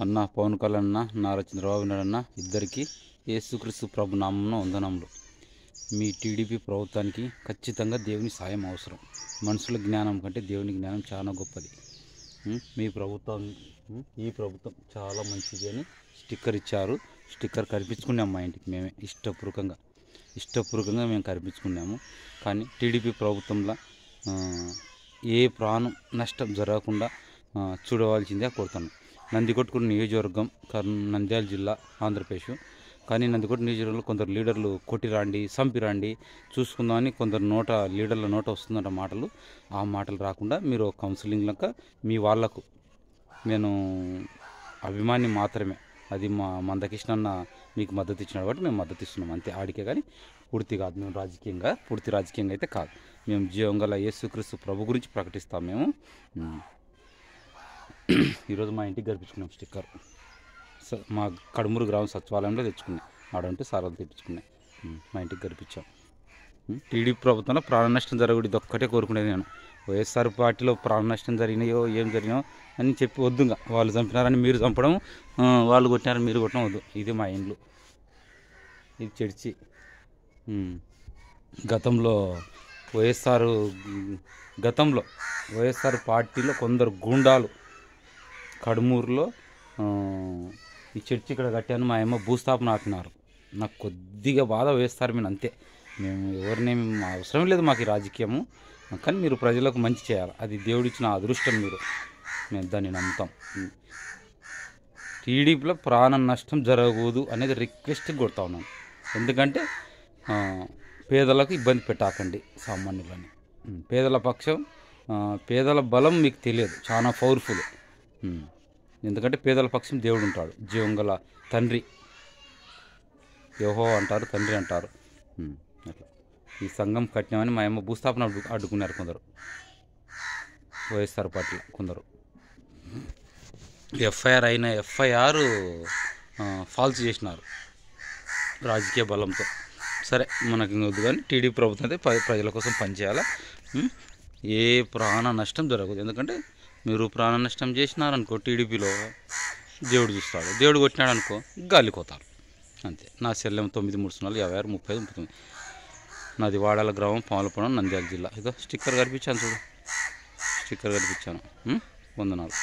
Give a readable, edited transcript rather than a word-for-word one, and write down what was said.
అన్న పవన్ కళ్యాణ్ అన్న, నారా చంద్రబాబు నాయుడు అన్న ఇద్దరికి యేసుక్రీస్తు ప్రభు నామమున వందనములు. మీ టీడీపీ ప్రభుత్వానికి ఖచ్చితంగా దేవుని సాయం అవసరం. మనుషుల జ్ఞానం కంటే దేవుని జ్ఞానం చాలా గొప్పది. ఈ ప్రభుత్వం చాలా మంచిది అని స్టిక్కర్ ఇచ్చారు. స్టిక్కర్ కనిపించుకున్నాము మా ఇంటికి మేమే ఇష్టపూర్వకంగా మేము కనిపించుకున్నాము. కానీ టీడీపీ ప్రభుత్వంలో ఏ ప్రాణం నష్టం జరగకుండా చూడవలసిందే కోరుతాను. నందికొట్కూరు నియోజకవర్గం నంద్యాల జిల్లా ఆంధ్రప్రదేశ్. కానీ నందికొట్టు నియోజకవర్గంలో కొందరు లీడర్లు కొట్టిరాండి, చంపిరాండి చూసుకుందామని కొందరు లీడర్ల నోట వస్తుందంట మాటలు. ఆ మాటలు రాకుండా మీరు కౌన్సిలింగ్ లెక్క మీ వాళ్లకు నేను అభిమాని మాత్రమే. అది మా మందకృష్ణ అన్న మీకు మద్దతు ఇచ్చినాడు కాబట్టి మేము మద్దతు ఇస్తున్నాం అంతే, ఆడికే. కానీ పూర్తి కాదు, మేము పూర్తి రాజకీయంగా అయితే కాదు. మేము జీవంగల యేసుక్రీస్తు ప్రభు గురించి ప్రకటిస్తాం. మేము ఈరోజు మా ఇంటికి గడిపించుకున్నాం స్టిక్కర్. మా కడుమూరు గ్రామ సచివాలయంలో తెచ్చుకున్నాం. ఆడంటే సారాలు తెప్పించుకున్నాయి, మా ఇంటికి గడిపించాం. టీడీపీ ప్రభుత్వంలో ప్రాణ నష్టం జరగదు, ఇది ఒక్కటే కోరుకునేది నేను. వైఎస్ఆర్ పార్టీలో ప్రాణ నష్టం జరిగినాయో ఏం జరిగినాయో అని చెప్పి వద్దుగా. వాళ్ళు చంపినారని మీరు చంపడం, వాళ్ళు కొట్టినారని మీరు కొట్టడం వద్దు. ఇది మా ఇండ్లు, ఇది చర్చి. గతంలో వైఎస్ఆర్ పార్టీలో కొందరు గూండాలు కడుమూరులో ఈ చర్చి ఇక్కడ కట్టాను, మా అమ్మ భూస్థాపన ఆపినారు. నాకు కొద్దిగా బాధ వేస్తారు మీరు, అంతే. మేము ఎవరినేమి అవసరం లేదు మాకు ఈ రాజకీయము. కానీ మీరు ప్రజలకు మంచి చేయాలి, అది దేవుడిచ్చిన అదృష్టం. మేము దాన్ని నమ్ముతాం. టీడీపీలో ప్రాణ నష్టం జరగకూడదు అనేది రిక్వెస్ట్ కొడతా ఉన్నాను. ఎందుకంటే పేదలకు ఇబ్బంది పెట్టాకండి, సామాన్యులని. పేదల బలం మీకు తెలియదు, చాలా పవర్ఫుల్. ఎందుకంటే పేదల పక్షం దేవుడు ఉంటాడు, జీవంగల తండ్రి యెహోవా అంటారు, తండ్రి అంటారు. అట్లా ఈ సంఘం కట్టినామని మా అమ్మ భూస్థాపన అడ్డుకున్నారు కొందరు, వైఎస్ఆర్ పార్టీలో కొందరు. ఎఫ్ఐఆర్ ఫాల్స్ చేసినారు రాజకీయ బలంతో. సరే, మనకి వద్దు. కానీ టీడీపీ ప్రభుత్వం అయితే ప్రజల కోసం పనిచేయాలా. ఏ ప్రాణ నష్టం జరగదు. ఎందుకంటే మీరు ప్రాణ నష్టం చేసినారనుకో టీడీపీలో దేవుడు చూస్తాడు, దేవుడు కొట్టినాడు అనుకో గాలిపోతారు అంతే. నా సెల్లెం 93565539. నాది వాడాల గ్రామం, పాములపురం, నంద్యాల జిల్లా. ఇదో స్టిక్కర్ కనిపించాను చూడు, స్టిక్కర్ కనిపించాను. వందనాలు.